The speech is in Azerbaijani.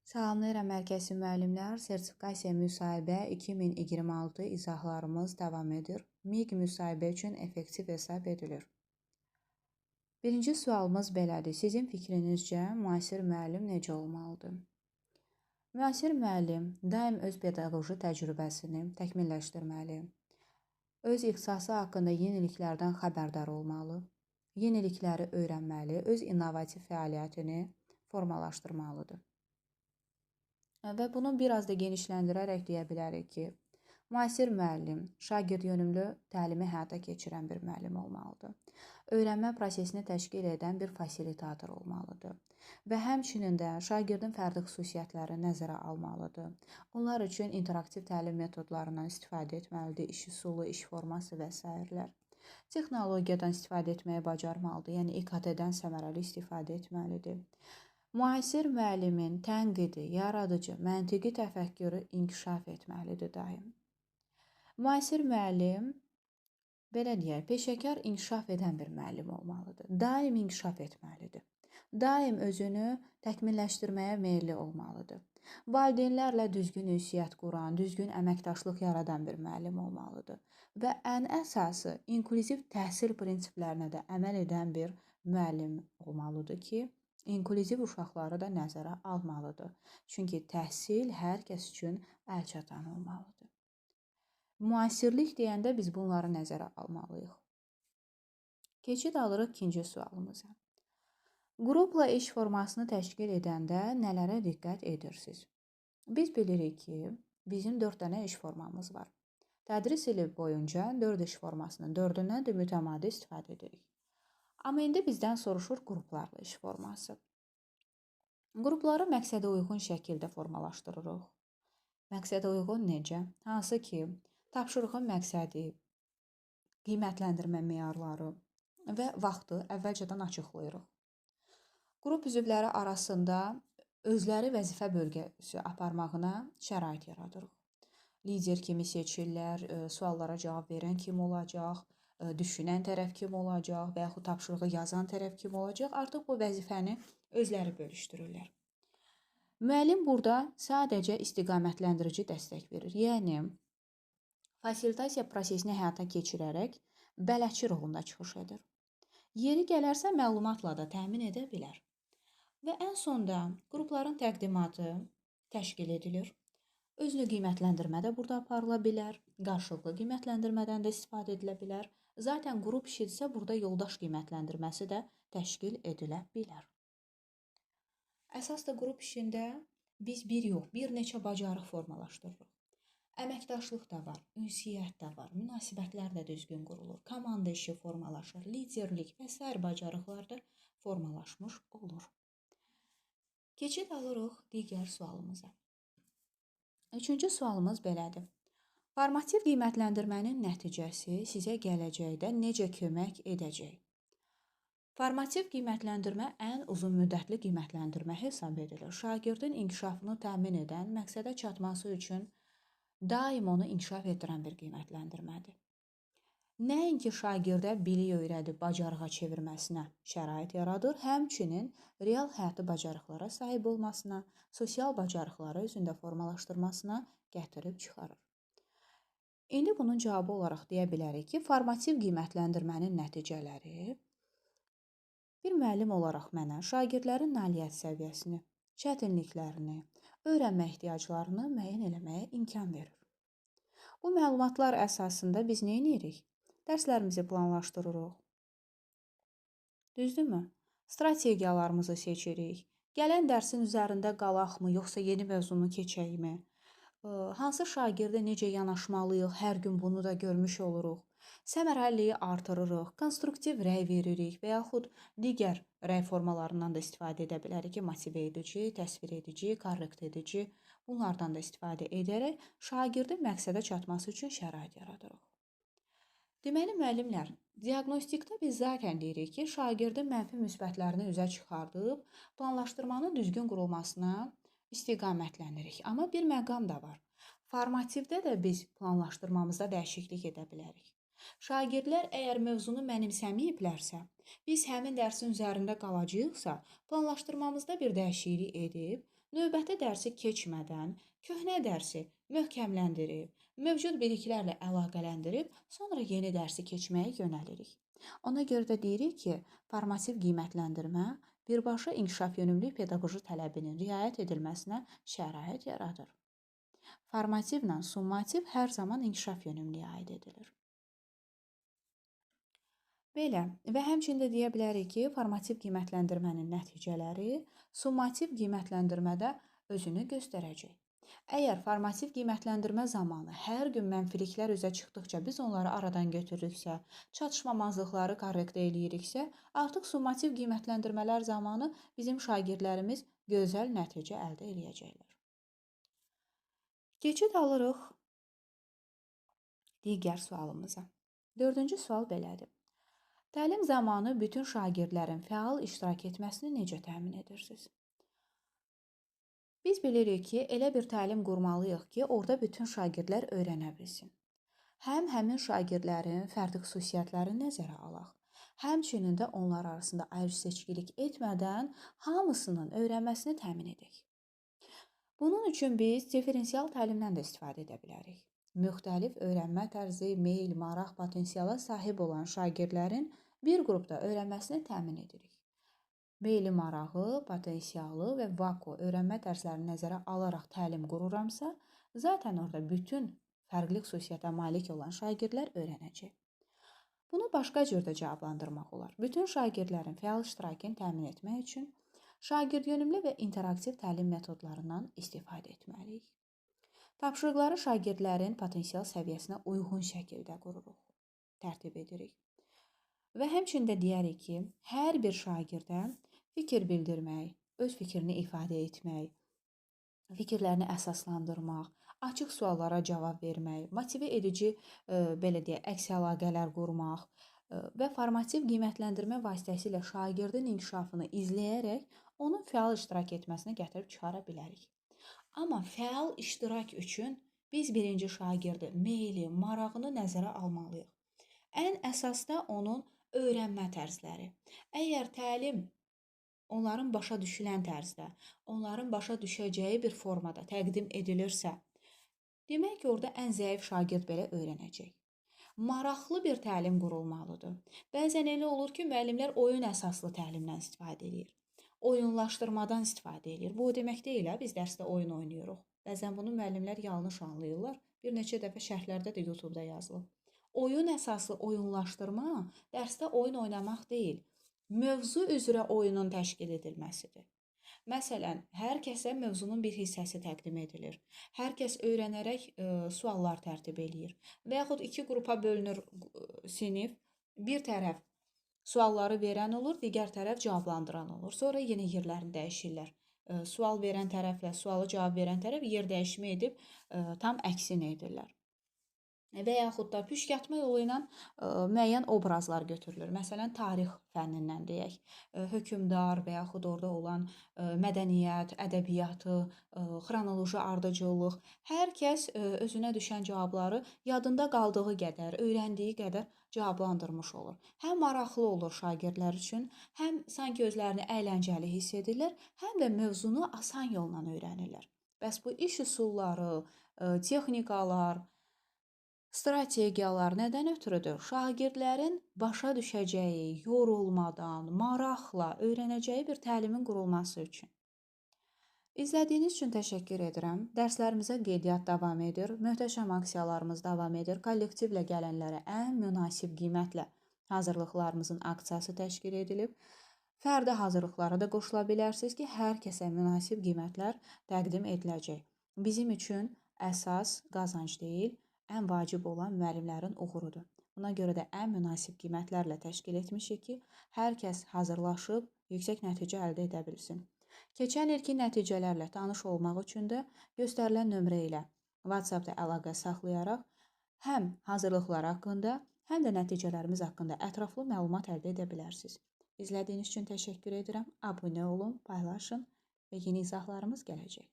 Salamlayıram mərkəzi müəllimlər. Sertifikasiya müsahibə 2026 izahlarımız davam edir. MİQ müsahibə üçün effektiv hesab edilir. Birinci sualımız belədir. Sizin fikrinizcə müasir müəllim necə olmalıdır? Müasir müəllim daim öz pedaqoji təcrübəsini təkmilləşdirməli, öz ixtisası haqqında yeniliklərdən xəbərdar olmalı, yenilikləri öyrənməli, öz innovativ fəaliyyətini formalaşdırmalıdır. Və bunu biraz da genişləndirərək deyə bilərik ki, müasir müəllim şagird yönümlü təlimi həyata keçirən bir müəllim olmalıdır. Öyrənmə prosesini təşkil edən bir fasilitator olmalıdır və həmçinin də şagirdin fərdi xüsusiyyətlərini nəzərə almalıdır. Onlar üçün interaktiv təlim metodlarından istifadə etməlidir, iş üsulu, iş forması və s. Texnologiyadan istifadə etməyi bacarmalıdır, yəni İKT-dən səmərəli istifadə etməlidir. Müasir müəllimin tənqidi, yaradıcı, məntiqi təfəkkürü inkişaf etməlidir daim. Müasir müəllim, belə deyək, peşəkar inkişaf edən bir müəllim olmalıdır. Daim inkişaf etməlidir. Daim özünü təkmilləşdirməyə meyilli olmalıdır. Valideynlərlə düzgün ünsiyyət quran, düzgün əməkdaşlıq yaradan bir müəllim olmalıdır. Və ən əsası, inklüziv təhsil prinsiplərinə də əməl edən bir müəllim olmalıdır ki, İnklüziv uşaqları da nəzərə almalıdır. Çünki təhsil hər kəs üçün əlçatan olmalıdır. Müasirlik deyəndə biz bunları nəzərə almalıyıq. Keçid alırıq ikinci sualımıza. Qrupla iş formasını təşkil edəndə nələrə diqqət edirsiniz? Biz bilirik ki, bizim 4 dənə iş formamız var. Tədris ili boyunca 4 iş formasının 4-ündən də mütəmadi istifadə edirik. Amma indi bizdən soruşur qruplarla iş forması. Qrupları məqsədə uyğun şəkildə formalaşdırırıq. Məqsədə uyğun necə? Hansı ki, tapşırığın məqsədi, qiymətləndirmə meyarları və vaxtı əvvəlcədən açıqlayırıq. Qrup üzvləri arasında özləri vəzifə bölgüsü aparmağına şərait yaradırıq. Lider kimi seçirlər, suallara cavab verən kim olacaq, düşünən tərəf kim olacaq və yaxud tapşırığı yazan tərəf kim olacaq, artıq bu vəzifəni özləri bölüşdürürlər. Müəllim burada sadəcə istiqamətləndirici dəstək verir. Yəni, fasilitasiya prosesini həyata keçirərək bələdçi rolunda çıxış edir. Yeri gələrsə məlumatla da təmin edə bilər. Və ən sonda qrupların təqdimatı təşkil edilir. Özünü qiymətləndirmə də burada aparıla bilər. Qarşılıqlı qiymətləndirmədən də istifadə edilə bilər. Zaten qrup işidirsə, burada yoldaş qiymətləndirməsi də təşkil edilə bilər. Əsas da qrup işində biz bir neçə bacarıq formalaşdırırıq. Əməkdaşlıq da var, ünsiyyət də var, münasibətlər də düzgün qurulur, komanda işi formalaşır, liderlik və s. bacarıqlar da formalaşmış olur. Keçid alırıq digər sualımıza. Üçüncü sualımız belədir. Formativ qiymətləndirmənin nəticəsi sizə gələcəkdə necə kömək edəcək? Formativ qiymətləndirmə ən uzun müddətli qiymətləndirmə hesab edilir. Şagirdin inkişafını təmin edən, məqsədə çatması üçün daim onu inkişaf etdirən bir qiymətləndirmədir. Nəinki şagirdə bilik öyrədib bacarığa çevirməsinə şərait yaradır, həmçinin real həyatı bacarıqlara sahib olmasına, sosial bacarıqları özündə formalaşdırmasına gətirib çıxarır. İndi bunun cavabı olaraq deyə bilərik ki, formativ qiymətləndirmənin nəticələri bir müəllim olaraq mənə şagirdlərin nailiyyət səviyyəsini, çətinliklərini, öyrənmə ehtiyaclarını müəyyən eləməyə imkan verir. Bu məlumatlar əsasında biz nə edirik? Dərslərimizi planlaşdırırıq. Düzdürmü? Strategiyalarımızı seçirik. Gələn dərsin üzərində qalaqmı, yoxsa yeni mövzunu keçəkmi? Hansı şagirdə necə yanaşmalıyıq, hər gün bunu da görmüş oluruq. Səmərəliliyi artırırıq, konstruktiv rəy veririk və yaxud digər rəy formalarından da istifadə edə bilərik ki, motivə edici, təsvir edici, korrekt edici, bunlardan da istifadə edərək şagirdin məqsədə çatması üçün şərait yaradırıq. Deməli, müəllimlər, diaqnostikdə biz zaten deyirik ki, şagirdin mənfi müsbətlərini üzə çıxardıb, planlaşdırmanın düzgün qurulmasına istiqamətlənirik. Amma bir məqam da var. Formativdə də biz planlaşdırmamızda dəyişiklik edə bilərik. Şagirdlər əgər mövzunu mənimsəməyiblərsə, biz həmin dərsin üzərində qalacağıqsa, planlaşdırmamızda bir dəyişiklik edib, növbəti dərsi keçmədən köhnə dərsi möhkəmləndirib, mövcud biliklərlə əlaqələndirib, sonra yeni dərsi keçməyə yönəlirik. Ona görə də deyirik ki, formativ qiymətləndirmə birbaşa inkişaf yönümlü pedaqoji tələbinin riayət edilməsinə şərait yaradır. Formativlə summativ hər zaman inkişaf yönümlüyə aid edilir. Belə və həmçinin də deyə bilərik ki, formativ qiymətləndirmənin nəticələri summativ qiymətləndirmədə özünü göstərəcək. Əgər formativ qiymətləndirmə zamanı hər gün mənfiliklər üzə çıxdıqca biz onları aradan götürürüksə, çatışmamazlıqları korrekt eləyiriksə, artıq summativ qiymətləndirmələr zamanı bizim şagirdlərimiz gözəl nəticə əldə eləyəcəklər. Keçid alırıq digər sualımıza. 4-cü sual belədir. Təlim zamanı bütün şagirdlərin fəal iştirak etməsini necə təmin edirsiniz? Biz bilirik ki, elə bir təlim qurmalıyıq ki, orada bütün şagirdlər öyrənə bilsin. Həm həmin şagirdlərin fərdi xüsusiyyətlərini nəzərə alaq, həmçinin də onlar arasında ayrı-seçkilik etmədən hamısının öyrənməsini təmin edək. Bunun üçün biz diferensial təlimdən də istifadə edə bilərik. Müxtəlif öyrənmə tərzi, meyl, maraq, potensiala sahib olan şagirdlərin bir qrupda öyrənməsini təmin edirik. Meyli, marağı, potensialı və vako öyrənmə tərzlərini nəzərə alaraq təlim qururamsa, zaten orada bütün fərqli xüsusiyyətə malik olan şagirdlər öyrənəcək. Bunu başqa cür də cavablandırmaq olar. Bütün şagirdlərin fəal iştirakını təmin etmək üçün şagird yönümlü və interaktiv təlim metodlarından istifadə etməliyik. Tapşırıqları şagirdlərin potensial səviyyəsinə uyğun şəkildə qururuq, tərtib edirik. Və həmçinin də deyərik ki, hər bir şagirdə fikir bildirmək, öz fikrini ifadə etmək, fikirlərini əsaslandırmaq, açıq suallara cavab vermək, motive edici, əks əlaqələr qurmaq və formativ qiymətləndirmə vasitəsilə şagirdin inkişafını izləyərək onun fəal iştirak etməsini gətirib çıxara bilərik. Amma fəal iştirak üçün biz birinci şagirdi meyli, marağını nəzərə almalıyıq. Ən əsas da onun öyrənmə tərzləri. Əgər təlim onların başa düşülən tərzdə, onların başa düşəcəyi bir formada təqdim edilirsə, demək ki, orada ən zəif şagird belə öyrənəcək. Maraqlı bir təlim qurulmalıdır. Bəzən elə olur ki, müəllimlər oyun əsaslı təlimdən istifadə edir. Oyunlaşdırmadan istifadə edir. Bu o demək deyil, biz dərsdə oyun oynayırıq. Bəzən bunu müəllimlər yanlış anlayırlar. Bir neçə dəfə şərhlərdə də YouTube-da yazılıb. Oyun əsaslı oyunlaşdırma dərsdə oyun oynamaq deyil, mövzu üzrə oyunun təşkil edilməsidir. Məsələn, hər kəsə mövzunun bir hissəsi təqdim edilir. Hər kəs öyrənərək suallar tərtib eləyir. Və yaxud iki qrupa bölünür sinif, bir tərəf sualları verən olur, digər tərəf cavablandıran olur. Sonra yenə yerlərini dəyişirlər. Sual verən tərəflə sualı cavab verən tərəf yer dəyişmə edib tam əksini edirlər. Və yaxud da püşkatma yolu ilə müəyyən obrazlar götürülür. Məsələn, tarix fənnindən deyək, hökmdar və yaxud orada olan mədəniyyət, ədəbiyyatı, xronoloji ardıcıllıq, hər kəs özünə düşən cavabları yadında qaldığı qədər, öyrəndiyi qədər cavablandırmış olur. Həm maraqlı olur şagirdlər üçün, həm sanki özlərini əyləncəli hiss edirlər, həm də mövzunu asan yolla öyrənirlər. Bəs bu iş üsulları, texnikalar, strategiyalar nədən ötürüdür? Şagirdlərin başa düşəcəyi, yorulmadan, maraqla öyrənəcəyi bir təlimin qurulması üçün. İzlədiyiniz üçün təşəkkür edirəm. Dərslərimizə qeydiyyat davam edir. Möhtəşəm aksiyalarımız davam edir. Kollektivlə gələnlərə ən münasib qiymətlə hazırlıqlarımızın aksiyası təşkil edilib. Fərdi hazırlıqlara da qoşula bilərsiniz ki, hər kəsə münasib qiymətlər təqdim ediləcək. Bizim üçün əsas qazanc deyil, ən vacib olan müəllimlərin uğurudur. Buna görə də ən münasib qiymətlərlə təşkil etmişik ki, hər kəs hazırlaşıb yüksək nəticə əldə edə bilsin. Keçən ilki nəticələrlə tanış olmaq üçün də göstərilən nömrə ilə WhatsApp-da əlaqə saxlayaraq həm hazırlıqlar haqqında, həm də nəticələrimiz haqqında ətraflı məlumat əldə edə bilərsiniz. İzlədiyiniz üçün təşəkkür edirəm. Abunə olun, paylaşın və yeni izahlarımız gələcək.